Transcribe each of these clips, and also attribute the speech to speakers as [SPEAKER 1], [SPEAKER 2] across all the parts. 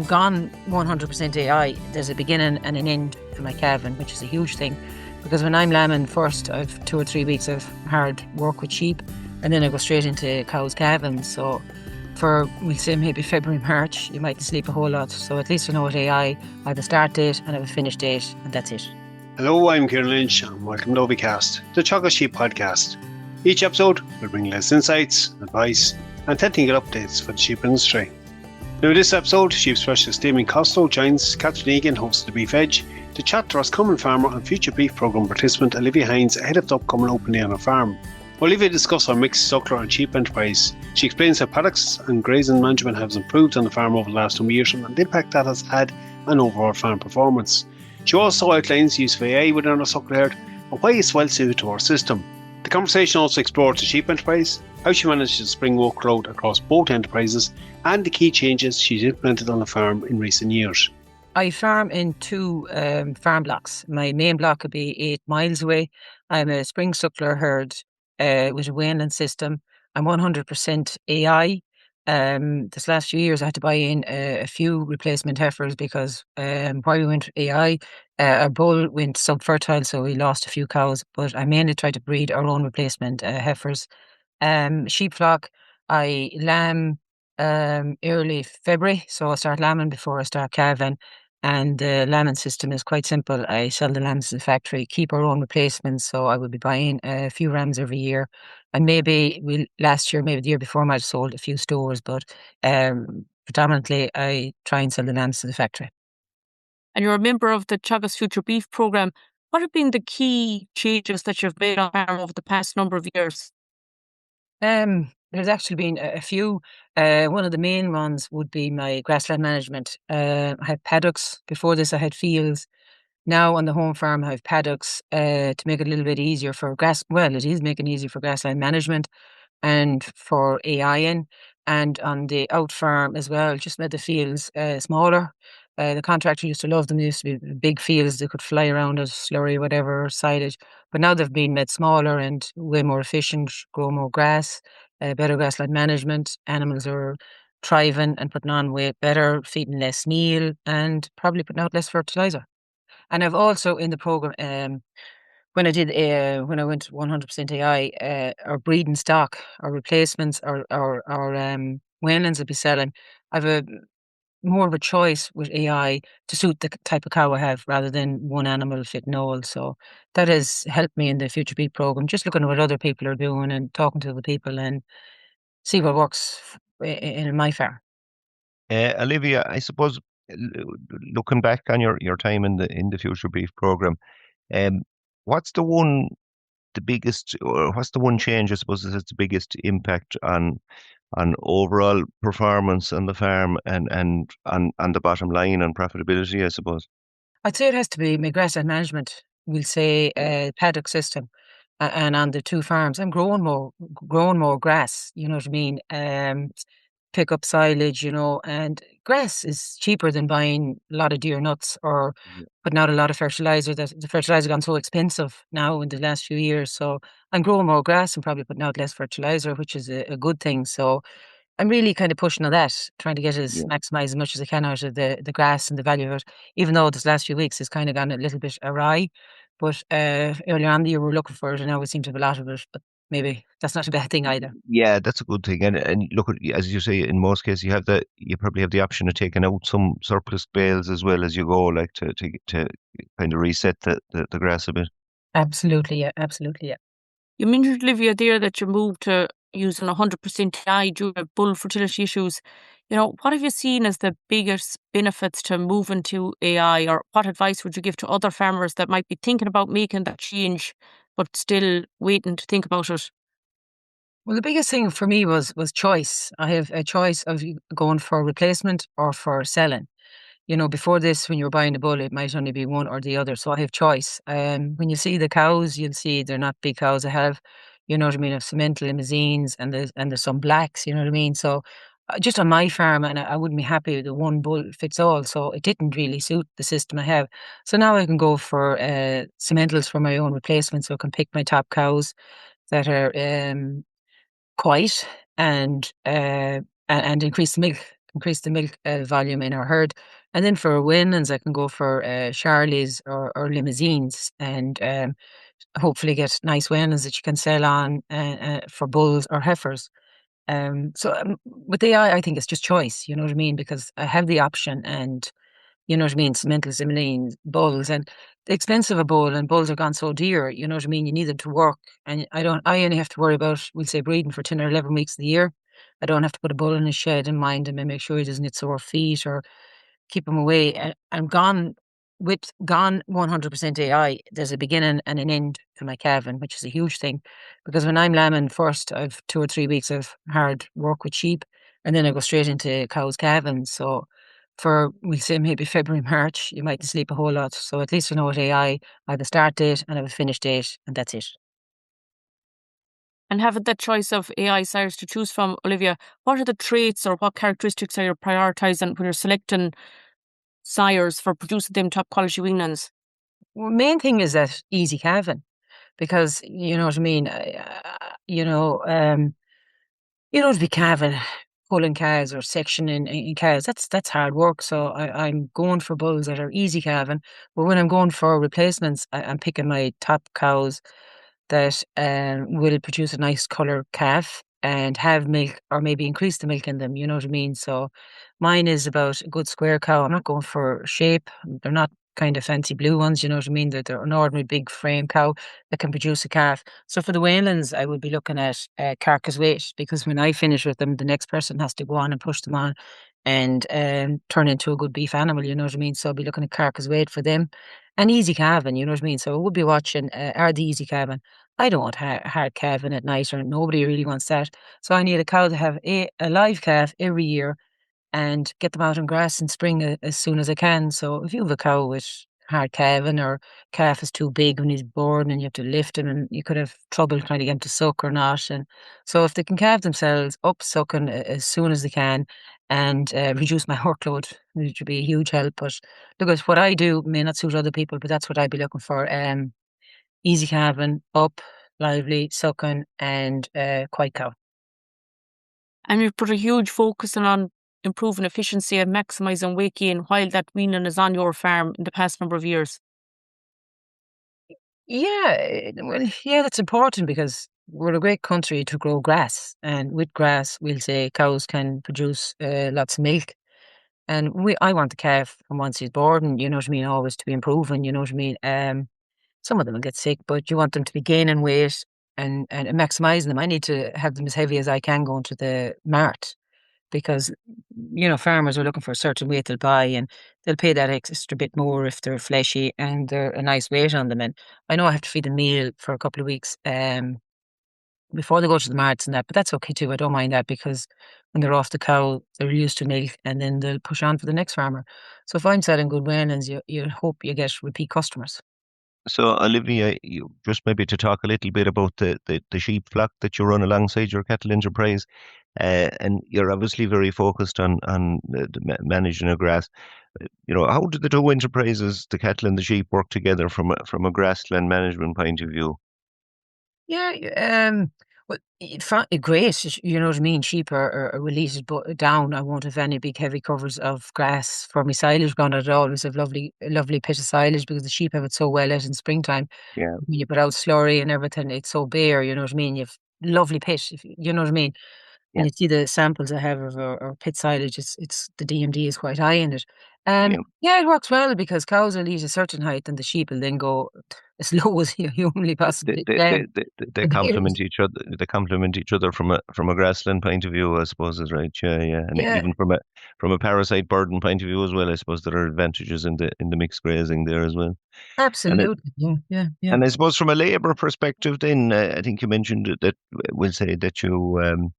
[SPEAKER 1] gone 100% AI, there's a beginning and an end to my calving, which is a huge thing. Because when I'm lambing first, I've 2 or 3 weeks of hard work with sheep, and then I go straight into cows calving. So for, we'll say maybe February, March, you mightn't sleep a whole lot. So at least I know with AI, I have a start date and I have a finish date, and that's it.
[SPEAKER 2] Hello, I'm Kieran Lynch and welcome to OviCast, the Teagasc Sheep podcast. Each episode will bring less insights, advice and technical updates for the sheep industry. Now in this episode, sheep specialist Damian Costello joins Catherine Egan, host of the Beef Edge, to chat to Roscommon farmer and future beef programme participant Olivia Hynes ahead of the upcoming open day on her farm. Olivia discusses her mixed suckler and sheep enterprise. She explains how paddocks and grazing management has improved on the farm over the last 2 years and the impact that has had on overall farm performance. She also outlines the use of AI within her suckler herd and why it's well suited to our system. The conversation also explores the sheep enterprise, how she manages to spring workload across both enterprises, and the key changes she's implemented on the farm in recent years.
[SPEAKER 1] I farm in 2 farm blocks. My main block could be 8 miles away. I'm a spring suckler herd with a weighing system. I'm 100% AI. This last few years I had to buy in a few replacement heifers because while we went AI, our bull went sub-fertile, so we lost a few cows, but I mainly tried to breed our own replacement heifers. Sheep flock, I lamb early February, so I start lambing before I start calving. And the lambing system is quite simple. I sell the lambs to the factory, keep our own replacements, so I will be buying a few rams every year. And maybe last year, maybe the year before, I might have sold a few stores, but predominantly I try and sell the lambs to the factory.
[SPEAKER 3] And you're a member of the Teagasc Future Beef programme. What have been the key changes that you've made on farm over the past number of years?
[SPEAKER 1] There's actually been a few. One of the main ones would be my grassland management. I had paddocks. Before this, I had fields. Now on the home farm, I have paddocks to make it a little bit easier for it is making it easier for grassland management and for AIing. And on the out farm as well, just made the fields smaller. The contractor used to love them. They used to be big fields they could fly around as slurry, whatever, silage. But now they've been made smaller and way more efficient, grow more grass, better grassland management. Animals are thriving and putting on weight better, feeding less meal, and probably putting out less fertilizer. And I've also in the program, when I went 100% AI, our breeding stock, our replacements, our weanlings I'd be selling, I've more of a choice with AI to suit the type of cow I have rather than one animal fitting all. So that has helped me in the Future Beef program, just looking at what other people are doing and talking to the people and see what works in my farm.
[SPEAKER 4] Olivia, I suppose looking back on your time in the Future Beef program, what's the one change I suppose that has the biggest impact on overall performance on the farm and on the bottom line and profitability, I suppose?
[SPEAKER 1] I'd say it has to be my grassland management. We'll say paddock system, and on the 2 farms, I'm growing more grass. You know what I mean? Pick up silage, and grass is cheaper than buying a lot of deer nuts or putting out a lot of fertilizer. The fertilizer gone so expensive now in the last few years. So I'm growing more grass and probably putting out less fertilizer, which is a good thing. So I'm really kind of pushing on that, trying to maximize as much as I can out of the grass and the value of it, even though this last few weeks has kind of gone a little bit awry. But earlier on in the year we were looking for it and now we seem to have a lot of it. But maybe that's not a bad thing either.
[SPEAKER 4] Yeah, that's a good thing. And look, as you say, in most cases you probably have the option of taking out some surplus bales as well as you go, like to kind of reset the grass a bit.
[SPEAKER 1] Absolutely, yeah.
[SPEAKER 3] You mentioned, Olivia, there that you moved to using 100% AI due to bull fertility issues. What have you seen as the biggest benefits to moving to AI, or what advice would you give to other farmers that might be thinking about making that change but still waiting to think about it?
[SPEAKER 1] Well, the biggest thing for me was choice. I have a choice of going for replacement or for selling. Before this, when you were buying a bull, it might only be one or the other. So I have choice. When you see the cows, you'll see they're not big cows. I have, you know what I mean, of cement limousines and there's some blacks, you know what I mean? So just on my farm, and I wouldn't be happy with the one bull fits all. So it didn't really suit the system I have. So now I can go for cementals for my own replacement. So I can pick my top cows that are quiet and increase the milk increase the milk volume in our herd. And then for weanlings, I can go for Charlies or limousines, and hopefully get nice weanlings that you can sell on for bulls or heifers. With AI, I think it's just choice, you know what I mean? Because I have the option, and you know what I mean, cemental similines, bulls, and the expense of a bull, and bulls are gone so dear, you know what I mean? You need them to work, and I only have to worry about, we'll say, breeding for 10 or 11 weeks of the year. I don't have to put a bull in a shed and mind him and make sure he doesn't get sore feet or keep him away. I'm gone 100% AI. There's a beginning and an end to my calving, which is a huge thing, because when I'm lambing first, I've 2 or 3 weeks of hard work with sheep, and then I go straight into cows calving. So for, we'll say, maybe February, March, you mightn't sleep a whole lot. So at least I know with AI, I have a start date and I have a finish date, and that's it.
[SPEAKER 3] And having that choice of AI sires to choose from, Olivia, what are the traits or what characteristics are you prioritising when you're selecting sires for producing them top quality weanlings?
[SPEAKER 1] Well, main thing is that easy calving, because you know what I mean. You don't be calving, pulling calves or sectioning in calves. That's hard work. So I'm going for bulls that are easy calving. But when I'm going for replacements, I'm picking my top cows that will produce a nice colour calf and have milk, or maybe increase the milk in them. You know what I mean? So mine is about a good square cow. I'm not going for shape. They're not kind of fancy blue ones. You know what I mean? They're an ordinary big frame cow that can produce a calf. So for the weanlings, I would be looking at carcass weight, because when I finish with them, the next person has to go on and push them on and turn into a good beef animal. You know what I mean? So I'll be looking at carcass weight for them, and easy calving. You know what I mean? So I would be watching, are the easy calving. I don't want hard calving at night, or nobody really wants that. So I need a cow to have a live calf every year, and get them out on grass in spring as soon as I can. So if you have a cow with hard calving, or calf is too big when he's born and you have to lift him, and you could have trouble trying to get him to suck or not. And so if they can calve themselves up sucking as soon as they can, and reduce my workload, which would be a huge help. But look, at what I do may not suit other people, but that's what I'd be looking for. Easy calving, up, lively, sucking, and quiet cow.
[SPEAKER 3] And you've put a huge focus on improving efficiency and maximising weight gain while that weaning is on your farm in the past number of years.
[SPEAKER 1] Yeah, well, yeah, that's important, because we're a great country to grow grass, and with grass, we'll say cows can produce lots of milk. And I want the calf from once he's born, and you know what I mean, always to be improving. You know what I mean. Some of them will get sick, but you want them to be gaining weight and maximising them. I need to have them as heavy as I can going to the mart, because you know farmers are looking for a certain weight they'll buy, and they'll pay that extra bit more if they're fleshy and they're a nice weight on them. And I know I have to feed them meal for a couple of weeks before they go to the marts and that, but that's okay too. I don't mind that, because when they're off the cow, they're used to milk, and then they'll push on for the next farmer. So if I'm selling good weanlings, you hope you get repeat customers.
[SPEAKER 4] So, Olivia, you just maybe to talk a little bit about the sheep flock that you run alongside your cattle enterprise, and you're obviously very focused on managing a grass. How do the two enterprises, the cattle and the sheep, work together from a grassland management point of view?
[SPEAKER 1] Yeah, well, great. You know what I mean. Sheep are released down. I won't have any big heavy covers of grass for my silage ground. I'd always have lovely pit of silage, because the sheep have it so well out in springtime.
[SPEAKER 4] Yeah,
[SPEAKER 1] When you put out slurry and everything, it's so bare. You know what I mean. You've lovely pit. You know what I mean. And
[SPEAKER 4] yeah,
[SPEAKER 1] you see the samples I have of our pit silage. It's the DMD is quite high in it.
[SPEAKER 4] yeah.
[SPEAKER 1] Yeah, it works well, because cows will eat a certain height, and the sheep will then go as low as you humanly
[SPEAKER 4] They,
[SPEAKER 1] possibly
[SPEAKER 4] they, they,
[SPEAKER 1] can.
[SPEAKER 4] they, they
[SPEAKER 1] The bears.
[SPEAKER 4] complement each other. They complement each other from a grassland point of view, I suppose, is right. Yeah, yeah, and
[SPEAKER 1] Yeah,
[SPEAKER 4] even from a parasite burden point of view as well. I suppose there are advantages in the mixed grazing there as well. And it,
[SPEAKER 1] absolutely. Yeah, yeah, yeah.
[SPEAKER 4] and I suppose from a labour perspective, then I think you mentioned that we'll say that you're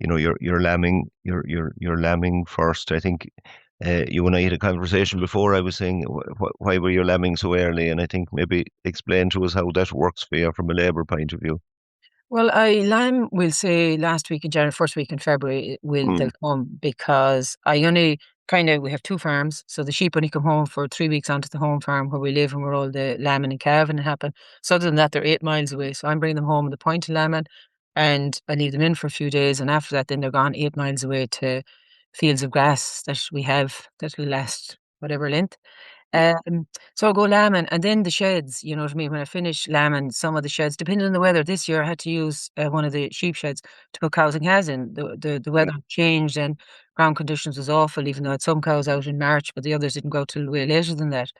[SPEAKER 4] lambing you're lambing first. I think you and I had a conversation before. I was saying why were you lambing so early, and I think maybe explain to us how that works for you from a labour point of view.
[SPEAKER 1] Well, I lamb, we'll say last week in January, first week in February, they'll
[SPEAKER 4] Mm,
[SPEAKER 1] come, because we have two farms. So the sheep only come home for 3 weeks onto the home farm where we live and where all the lambing and calving happen. So other than that, they're 8 miles away. So I'm bringing them home at the point of lambing, and I leave them in for a few days. And after that, then they're gone 8 miles away to fields of grass that we have that will last whatever length. Um, so I go lambing, and then the sheds, you know what I mean? When I finish lambing, some of the sheds, depending on the weather, this year I had to use one of the sheep sheds to put cows and calves in. The
[SPEAKER 4] Yeah.
[SPEAKER 1] weather changed and ground conditions was awful, even though I had some cows out in March, but the others didn't go till way later than that.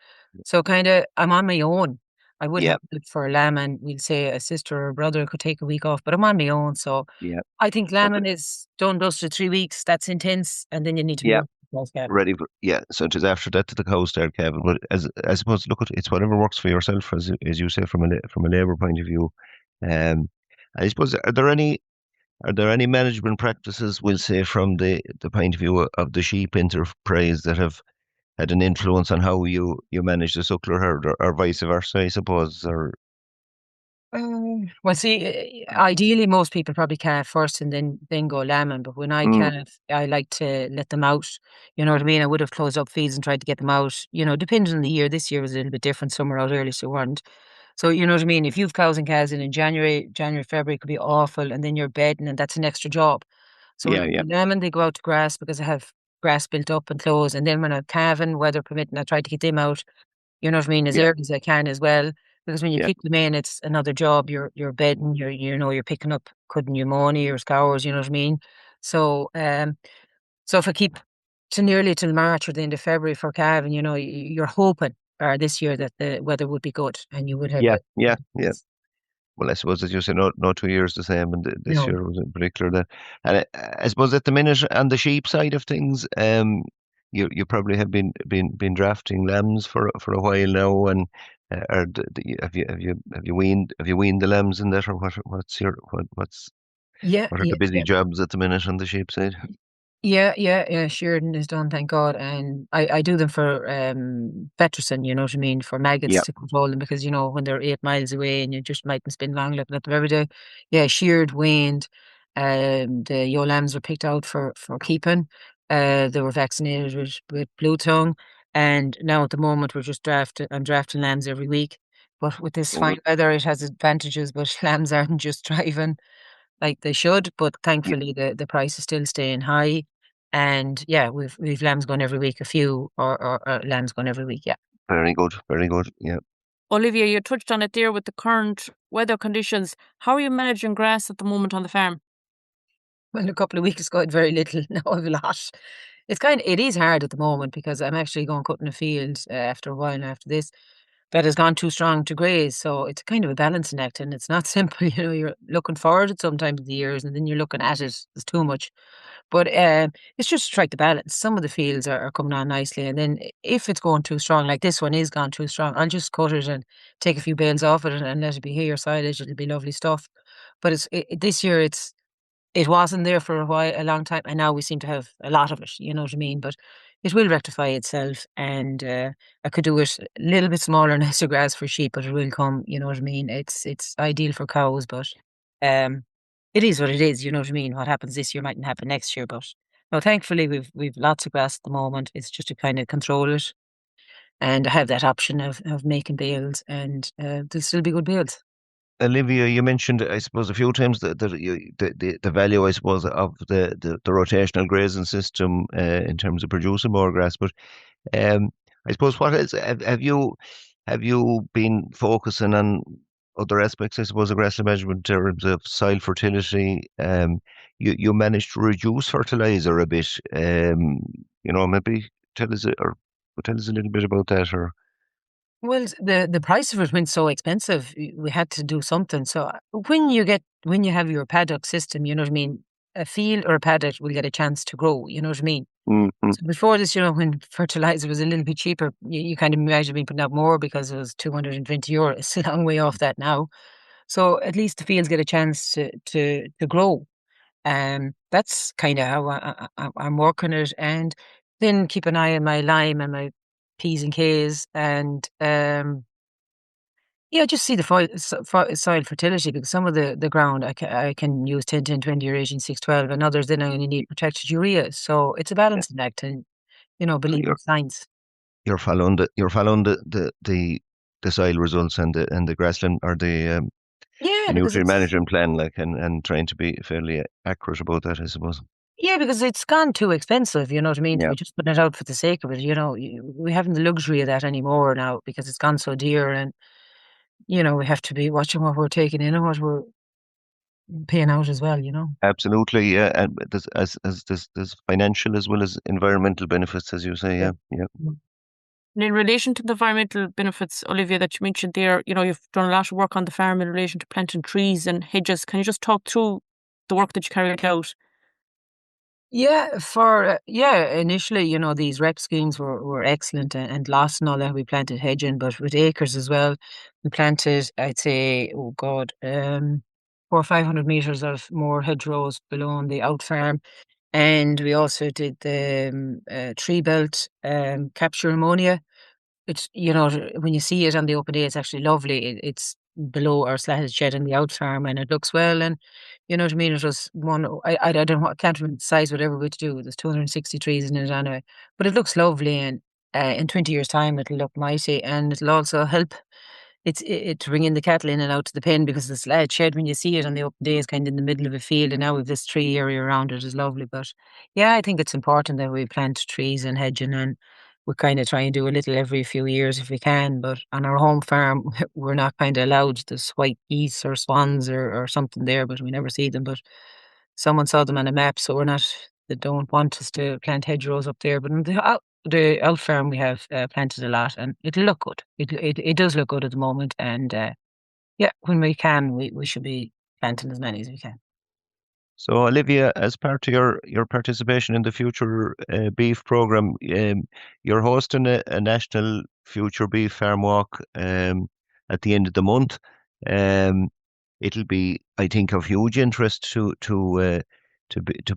[SPEAKER 1] So kind of, I'm on my own. I would
[SPEAKER 4] Yeah.
[SPEAKER 1] have help for a lambing. We'll say a sister or a brother could take a week off, but I'm on my own. So
[SPEAKER 4] Yeah.
[SPEAKER 1] I think
[SPEAKER 4] So
[SPEAKER 1] lambing is done, dusted 3 weeks. That's intense, and then you need to be
[SPEAKER 4] yeah,
[SPEAKER 1] ready for calves.
[SPEAKER 4] ready for yeah. So it is after that to the cows there, Kevin. But as I suppose, look, it's whatever works for yourself, as you say, from from a labour point of view. Um, I suppose are there any management practices, we'll say, from the point of view of the sheep enterprise that have had an influence on how you manage the suckler herd, or vice versa, I suppose, or
[SPEAKER 1] Well, see, ideally, most people probably calve first and then go lambing. But when I
[SPEAKER 4] mm,
[SPEAKER 1] calve, I like to let them out. You know what I mean? I would have closed up feeds and tried to get them out. You know, depending on the year. This year was a little bit different. Some were out early, so weren't. So you know what I mean? If you've cows and calves in January, February could be awful, and then you're bedding, and that's an extra job. So when
[SPEAKER 4] yeah,
[SPEAKER 1] I'm
[SPEAKER 4] yeah,
[SPEAKER 1] lambing, they go out to grass because I have grass built up and closed. And then when I'm calving, weather permitting, I try to get them out, you know what I mean, as
[SPEAKER 4] yeah,
[SPEAKER 1] early as I can as well. Because when you
[SPEAKER 4] yeah,
[SPEAKER 1] kick them in, it's another job. You're bedding, you're picking up could pneumonia or scours, you know what I mean? So so if I keep to nearly till March or the end of February for calving, you're hoping this year that the weather would be good and you would have
[SPEAKER 4] yeah,
[SPEAKER 1] a
[SPEAKER 4] yeah, yeah. Well, I suppose, as you say, no 2 years the same, and this
[SPEAKER 1] no.
[SPEAKER 4] year was in particular. That, and I suppose at the minute on the sheep side of things, you probably have been drafting lambs for a while now, and have you weaned the lambs in that, or
[SPEAKER 1] Yeah,
[SPEAKER 4] what are
[SPEAKER 1] yeah,
[SPEAKER 4] the busy
[SPEAKER 1] yeah.
[SPEAKER 4] jobs at the minute on the sheep side?
[SPEAKER 1] Yeah. Sheridan is done, thank God. And I do them for Peterson, you know what I mean, for
[SPEAKER 4] Yeah,
[SPEAKER 1] maggots to control them because, when they're 8 miles away and you just mightn't spend long looking at them every day. Yeah, sheared, weaned, the ewe lambs were picked out for keeping. They were vaccinated with blue tongue. And now at the moment I'm drafting lambs every week. But with this
[SPEAKER 4] very
[SPEAKER 1] fine
[SPEAKER 4] good.
[SPEAKER 1] weather, it has advantages, but lambs aren't just thriving like they should, but
[SPEAKER 4] Yeah,
[SPEAKER 1] thankfully the price is still staying high. And yeah, we've lambs going every week, a few or lambs going every week. Yeah.
[SPEAKER 4] very good, very good. Yeah.
[SPEAKER 3] Olivia, you touched on it there with the current weather conditions. How are you managing grass at the moment on the farm?
[SPEAKER 1] Well, a couple of weeks ago, I had very little. Now I've a lot. It is hard at the moment because I'm actually going cutting a field after a while after this that has gone too strong to graze. So it's kind of a balancing act and it's not simple. You're looking forward at sometimes the years and then you're looking at it. There's too much. But it's just to strike the balance. Some of the fields are coming on nicely, and then if it's going too strong, like this one is gone too strong, I'll just cut it and take a few bales off it and let it be hay or silage. It'll be lovely stuff. But this year it wasn't there for a long time, and now we seem to have a lot of it. You know what I mean? But it will rectify itself, and I could do it a little bit smaller, nicer grass for sheep, but it will come. You know what I mean? It's ideal for cows, but um, it is what it is. You know what I mean? What happens this year mightn't happen next year, but no, thankfully we've lots of grass at the moment. It's just to kind of control it, and I have that option of making bales, and there'll still be good bales.
[SPEAKER 4] Olivia, you mentioned, I suppose, a few times the value, I suppose, of the rotational grazing system in terms of producing more grass. But um, I suppose, have you been focusing on other aspects, I suppose, of grassland management in terms of soil fertility? You managed to reduce fertilizer a bit. Maybe tell us a little bit about that, or
[SPEAKER 1] Well, the price of it went so expensive, we had to do something. So when you have your paddock system, you know what I mean. A field or a paddock will get a chance to grow. You know what I mean.
[SPEAKER 4] mm,
[SPEAKER 1] So before this, when fertilizer was a little bit cheaper, you kind of might have been putting out more because it was €220. It's a long way off that now. So at least the fields get a chance to grow. That's kind of how I'm working it, and then keep an eye on my lime and my P's and K's, and yeah, just see the soil fertility because some of the ground I can use 10, 10, 20 or 18, 6, 12, and others then I only need protected urea. So it's a
[SPEAKER 4] yeah,
[SPEAKER 1] balancing act, and believe in
[SPEAKER 4] you're
[SPEAKER 1] science.
[SPEAKER 4] you're following the soil results and the grassland, or
[SPEAKER 1] Yeah,
[SPEAKER 4] the
[SPEAKER 1] because
[SPEAKER 4] nutrient
[SPEAKER 1] it's
[SPEAKER 4] management plan, like, and trying to be fairly accurate about that, I suppose.
[SPEAKER 1] Yeah, because it's gone too expensive, you know what I mean, to
[SPEAKER 4] Yeah,
[SPEAKER 1] be just putting it out for the sake of it, we haven't the luxury of that anymore now because it's gone so dear and, we have to be watching what we're taking in and what we're paying out as well.
[SPEAKER 4] absolutely. Yeah, and there's financial as well as environmental benefits, as you say.
[SPEAKER 1] Yeah.
[SPEAKER 4] Yeah, yeah.
[SPEAKER 1] Mm.
[SPEAKER 3] And in relation to the environmental benefits, Olivia, that you mentioned there, you've done a lot of work on the farm in relation to planting trees and hedges. Can you just talk through the work that you carried out?
[SPEAKER 1] Initially, these rep schemes were excellent and lost and all that. We planted hedging, but with acres as well, we planted, I'd say, oh God, 400 or 500 meters of more hedgerows below on the out farm. And we also did the tree belt, capture ammonia. It's, when you see it on the open day, it's actually lovely. It's below our slatted shed in the out farm and it looks well. And you know what I mean? It was one, I don't know, I can't remember the size, whatever we to do. There's 260 trees in it anyway, but it looks lovely. And in 20 years' time, it'll look mighty and it'll also help it to bring in the cattle in and out to the pen because the shed, when you see it on the open day, is kind of in the middle of a field, and now with this tree area around it is lovely. But yeah, I think it's important that we plant trees and hedging, and we kind of try and do a little every few years if we can. But on our home farm, we're not kind of allowed this white geese or swans or something there, but we never see them. But someone saw them on a map, so we're not. They don't want us to plant hedgerows up there, but in the out farm we have planted a lot, and it'll look good. It does look good at the moment, and yeah, when we can, we should be planting as many as we can.
[SPEAKER 4] So, Olivia, as part of your participation in the Future Beef program, you're hosting a national Future Beef Farm Walk at the end of the month. Um, it'll be, I think, of huge interest to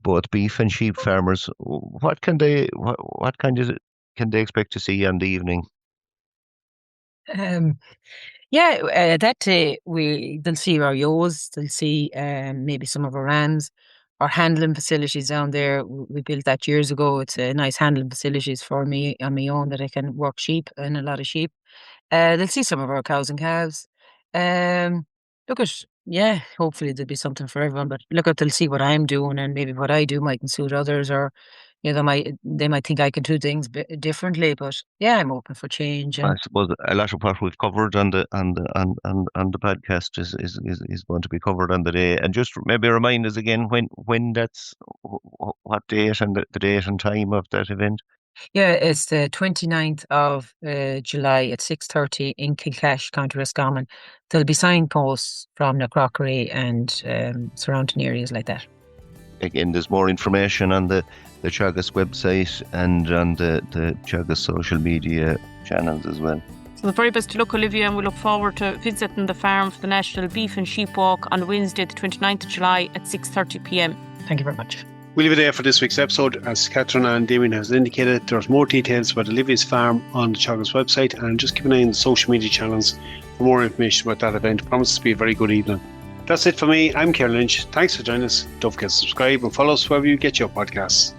[SPEAKER 4] both beef and sheep farmers. What kind of can they expect to see on the evening?
[SPEAKER 1] Um, yeah, that day they'll see our yos, they'll see maybe some of our rams, our handling facilities down there. We built that years ago. It's a nice handling facilities for me on my own that I can work sheep and a lot of sheep. They'll see some of our cows and calves. Um, yeah, hopefully there'll be something for everyone. But they'll see what I'm doing, and maybe what I do mightn't suit others, or they might think I can do things differently. But yeah, I'm open for change,
[SPEAKER 4] I
[SPEAKER 1] and
[SPEAKER 4] suppose a lot of what we've covered on the podcast is going to be covered on the day. And just maybe remind us again when that's what date and the date and time of that event.
[SPEAKER 1] yeah, it's the 29th of July at 6:30 in Kilcash, County Roscommon. There'll be signposts from the crockery and surrounding areas like that.
[SPEAKER 4] Again, there's more information on the Teagasc website and on the Teagasc social media channels as well.
[SPEAKER 3] So the very best of luck, Olivia, and we look forward to visiting the farm for the National Beef and Sheep Walk on Wednesday, the 29th of July at 6:30 p.m.
[SPEAKER 1] Thank you very much.
[SPEAKER 2] We'll leave it there for this week's episode. As Catherine and Damian has indicated, there's more details about Olivia's farm on the Teagasc website, and just keep an eye on the social media channels for more information about that event. It promises to be a very good evening. That's it for me. I'm Kieran Lynch. Thanks for joining us. Don't forget to subscribe and follow us wherever you get your podcasts.